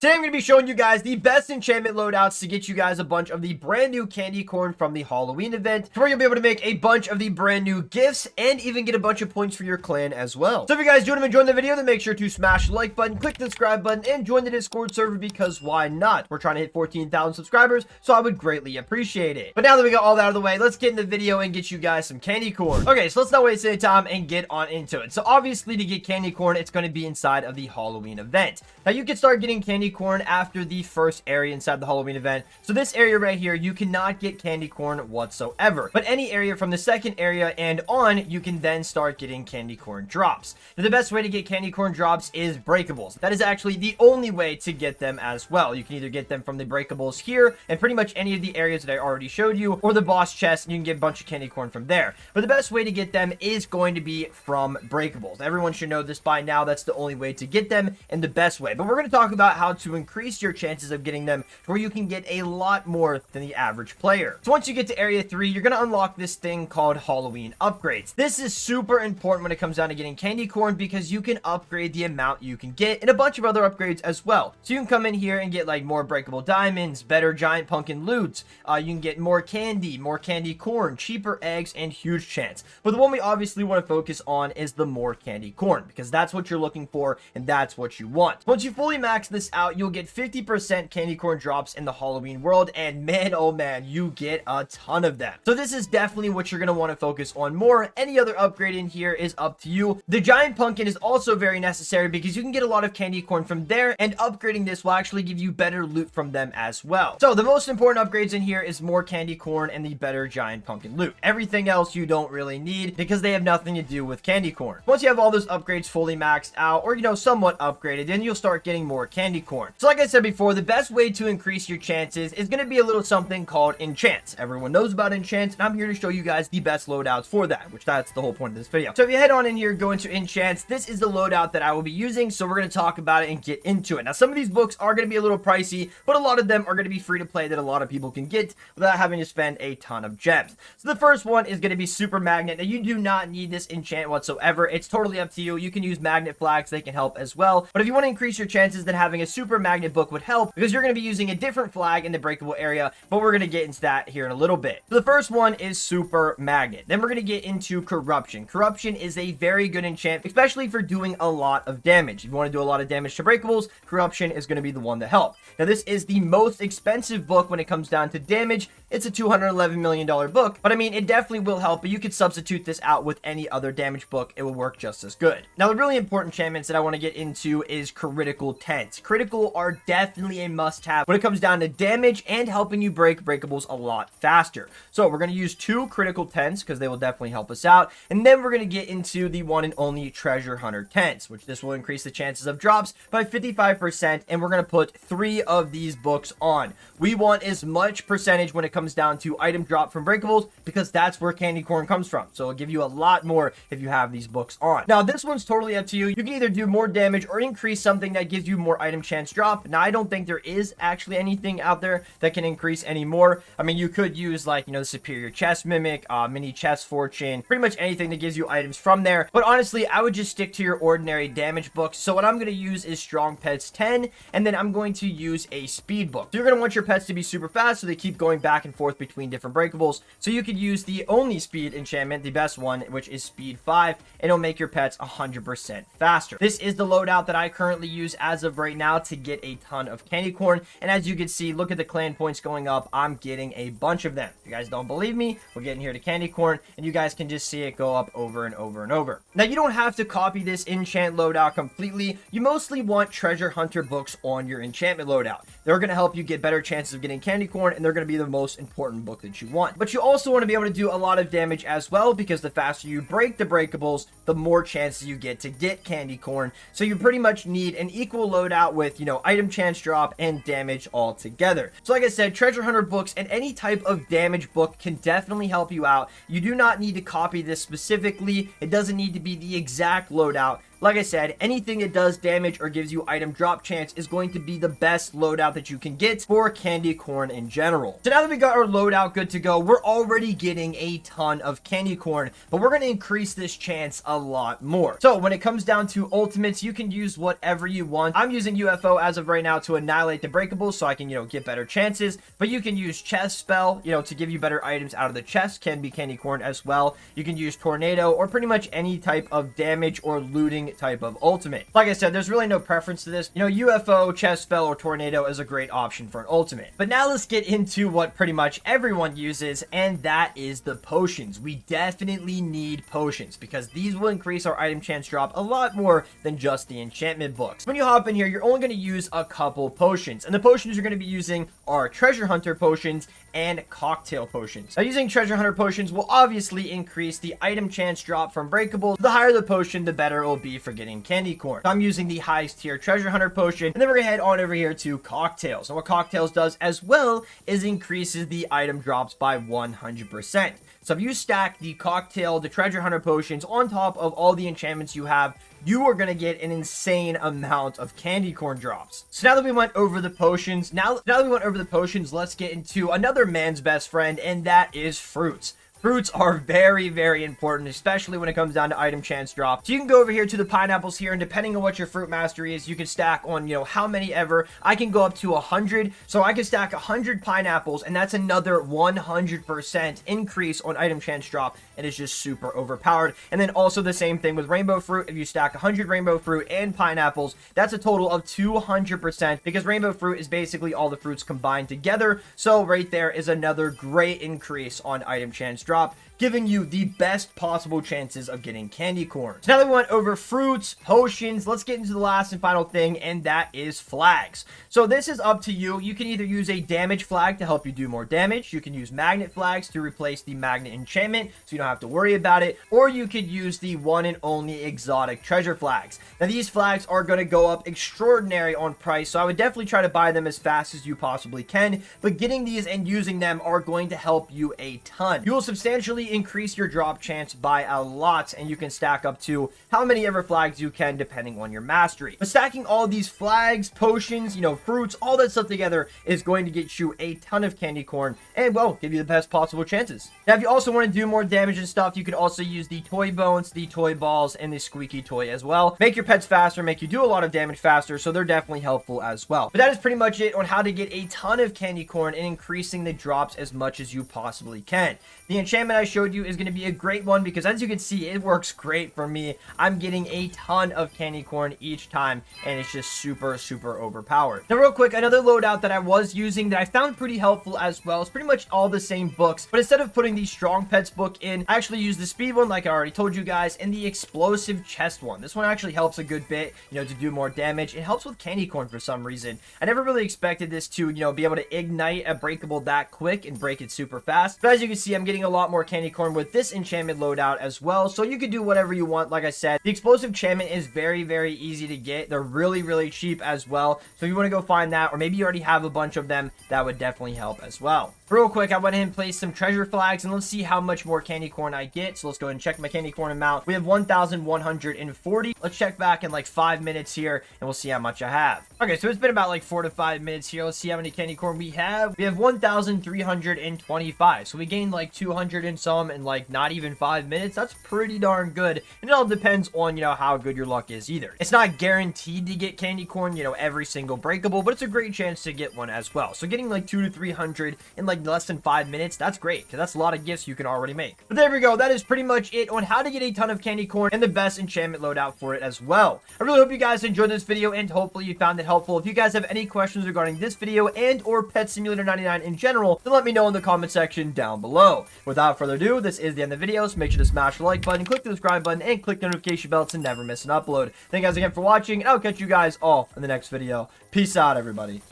Today I'm going to be showing you guys the best enchantment loadouts to get you guys a bunch of the brand new candy corn from the Halloween event, where you'll be able to make a bunch of the brand new gifts and even get a bunch of points for your clan as well. So if you guys do want to enjoy the video, then make sure to smash the like button, click the subscribe button, and join the Discord server because why not? We're trying to hit 14,000 subscribers, so I would greatly appreciate it. But now that we got all that out of the way, let's get in the video and get you guys some candy corn. Okay, so let's not waste any time and get on into it. So obviously to get candy corn, it's going to be inside of the Halloween event. Now you can start getting candy corn after the first area inside the Halloween event. So this area right here, you cannot get candy corn whatsoever. But any area from the second area and on, you can then start getting candy corn drops. Now the best way to get candy corn drops is breakables. That is actually the only way to get them as well. You can either get them from the breakables here and pretty much any of the areas that I already showed you, or the boss chest, and you can get a bunch of candy corn from there. But the best way to get them is going to be from breakables. Everyone should know this by now. That's the only way to get them and the best way. But we're going to talk about how to increase your chances of getting them where you can get a lot more than the average player. So once you get to area 3, you're going to unlock this thing called Halloween upgrades. This is super important when it comes down to getting candy corn because you can upgrade the amount you can get and a bunch of other upgrades as well. So you can come in here and get like more breakable diamonds, better giant pumpkin loots, you can get more candy corn, cheaper eggs, and huge chance. But the one we obviously want to focus on is the more candy corn because that's what you're looking for and that's what you want. Once you fully max this out, you'll get 50% candy corn drops in the Halloween world, and man, oh man, you get a ton of them. So this is definitely what you're going to want to focus on more. Any other upgrade in here is up to you. The giant pumpkin is also very necessary because you can get a lot of candy corn from there, and upgrading this will actually give you better loot from them as well. So the most important upgrades in here is more candy corn and the better giant pumpkin loot. Everything else you don't really need because they have nothing to do with candy corn. Once you have all those upgrades fully maxed out, or somewhat upgraded, then you'll start getting more candy corn. So like I said before, the best way to increase your chances is going to be a little something called enchants. Everyone knows about enchants, and I'm here to show you guys the best loadouts for that, which that's the whole point of this video. So if you head on in here, go into enchants, this is the loadout that I will be using, so we're going to talk about it and get into it. Now some of these books are going to be a little pricey, but a lot of them are going to be free to play that a lot of people can get without having to spend a ton of gems. So the first one is going to be super magnet. Now you do not need this enchant whatsoever. It's totally up to you. You can use magnet flags, they can help as well. But if you want to increase your chances, then having a super magnet book would help because you're going to be using a different flag in the breakable area, but we're going to get into that here in a little bit. So the first one is super magnet. Then we're going to get into corruption. Corruption is a very good enchant, especially for doing a lot of damage. If you want to do a lot of damage to breakables, corruption is going to be the one to help. Now this is the most expensive book when it comes down to damage. It's a $211 million book, but I mean, it definitely will help, but you could substitute this out with any other damage book. It will work just as good. Now, the really important enchantments that I want to get into is critical tents. Critical are definitely a must-have when it comes down to damage and helping you break breakables a lot faster. So we're going to use 2 critical tents because they will definitely help us out. And then we're going to get into the one and only treasure hunter tents, which this will increase the chances of drops by 55%. And we're going to put 3 of these books on. We want as much percentage when it comes down to item drop from breakables because that's where candy corn comes from. So it'll give you a lot more if you have these books on. Now this one's totally up to you. You can either do more damage or increase something that gives you more item chance drop. Now I don't think there is actually anything out there that can increase any more. I mean, you could use like, the superior chest mimic, mini chest fortune, pretty much anything that gives you items from there. But honestly, I would just stick to your ordinary damage books. So what I'm going to use is strong pets 10, and then I'm going to use a speed book. So you're going to want your pets to be super fast so they keep going back and forth between different breakables. So you could use the only speed enchantment, the best one, which is speed 5, and it'll make your pets 100% faster. This is the loadout that I currently use as of right now to get a ton of candy corn. And as you can see, look at the clan points going up. I'm getting a bunch of them. If you guys don't believe me, we'll get in here to candy corn and you guys can just see it go up over and over and over. Now you don't have to copy this enchant loadout completely. You mostly want treasure hunter books on your enchantment loadout. They're going to help you get better chances of getting candy corn, and they're going to be the most important book that you want. But you also want to be able to do a lot of damage as well because the faster you break the breakables, the more chances you get to get candy corn. So you pretty much need an equal loadout with, item chance drop and damage all together. So like I said, treasure hunter books and any type of damage book can definitely help you out. You do not need to copy this specifically. It doesn't need to be the exact loadout. like I said, anything that does damage or gives you item drop chance is going to be the best loadout that you can get for candy corn in general. So now that we got our loadout good to go, we're already getting a ton of candy corn, but we're going to increase this chance a lot more. So when it comes down to ultimates, you can use whatever you want. I'm using UFO as of right now to annihilate the breakables so I can, get better chances, but you can use chest spell, to give you better items out of the chest, can be candy corn as well. You can use tornado or pretty much any type of damage or looting type of ultimate. Like I said, there's really no preference to this. UFO, chest spell, or tornado is a great option for an ultimate. But now let's get into what pretty much everyone uses, and that is the potions. We definitely need potions because these will increase our item chance drop a lot more than just the enchantment books. When you hop in here, you're only going to use a couple potions, and the potions you're going to be using are treasure hunter potions and cocktail potions. Now, using treasure hunter potions will obviously increase the item chance drop from breakables. The higher the potion, the better it will be for getting candy corn. So I'm using the highest tier treasure hunter potion, and then we're gonna head on over here to cocktails. And what cocktails does as well is increases the item drops by 100%. So if you stack the cocktail, the treasure hunter potions on top of all the enchantments you have, you are going to get an insane amount of candy corn drops. So now that we went over the potions, let's get into another man's best friend, and that is fruits. Fruits are very, very important, especially when it comes down to item chance drop. So you can go over here to the pineapples here, and depending on what your fruit mastery is, you can stack on, how many ever. I can go up to 100, so I can stack 100 pineapples, and that's another 100% increase on item chance drop, and it's just super overpowered. And then also the same thing with rainbow fruit. If you stack 100 rainbow fruit and pineapples, that's a total of 200%, because rainbow fruit is basically all the fruits combined together. So right there is another great increase on item chance drop, giving you the best possible chances of getting candy corn. So now that we went over fruits, potions, let's get into the last and final thing, and that is flags. So this is up to you. You can either use a damage flag to help you do more damage. You can use magnet flags to replace the magnet enchantment, so you don't have to worry about it. Or you could use the one and only exotic treasure flags. Now these flags are going to go up extraordinary on price, so I would definitely try to buy them as fast as you possibly can. But getting these and using them are going to help you a ton. You will substantially increase your drop chance by a lot, and you can stack up to how many ever flags you can depending on your mastery. But stacking all these flags, potions, fruits, all that stuff together is going to get you a ton of candy corn and, well, give you the best possible chances. Now, if you also want to do more damage and stuff, you could also use the toy bones, the toy balls, and the squeaky toy as well. Make your pets faster, make you do a lot of damage faster, so they're definitely helpful as well. But that is pretty much it on how to get a ton of candy corn and increasing the drops as much as you possibly can. The enchantment I showed you is going to be a great one because, as you can see, it works great for me. I'm getting a ton of candy corn each time, and it's just super, super overpowered. Now, real quick, another loadout that I was using that I found pretty helpful as well. It's pretty much all the same books, but instead of putting the strong pets book in, I actually use the speed one, like I already told you guys, and the explosive chest one. This one actually helps a good bit, to do more damage. It helps with candy corn for some reason. I never really expected this to, be able to ignite a breakable that quick and break it super fast. But as you can see, I'm getting a lot more candy corn with this enchantment loadout as well, so you could do whatever you want. Like I said, the explosive enchantment is very, very easy to get. They're really, really cheap as well, so if you want to go find that, or maybe you already have a bunch of them, that would definitely help as well. Real quick, I went ahead and placed some treasure flags, and let's see how much more candy corn I get. So let's go ahead and check my candy corn amount. We have 1,140. Let's check back in like 5 minutes here, and we'll see how much I have. Okay, so it's been about like 4 to 5 minutes here. Let's see how many candy corn we have. We have 1,325. So we gained like 200 and some in like not even 5 minutes. That's pretty darn good. And it all depends on, how good your luck is either. It's not guaranteed to get candy corn, every single breakable, but it's a great chance to get one as well. So getting like 200 to 300 in like less than 5 minutes, that's great, because that's a lot of gifts you can already make. But there we go. That is pretty much it on how to get a ton of candy corn and the best enchantment loadout for it as well. I really hope you guys enjoyed this video, and hopefully you found it helpful. If you guys have any questions regarding this video and or Pet Simulator 99 in general, then let me know in the comment section down below. Without further ado, this is the end of the video, so make sure to smash the like button, click the subscribe button, and click the notification bell to never miss an upload. Thank you guys again for watching, and I'll catch you guys all in the next video. Peace out, everybody.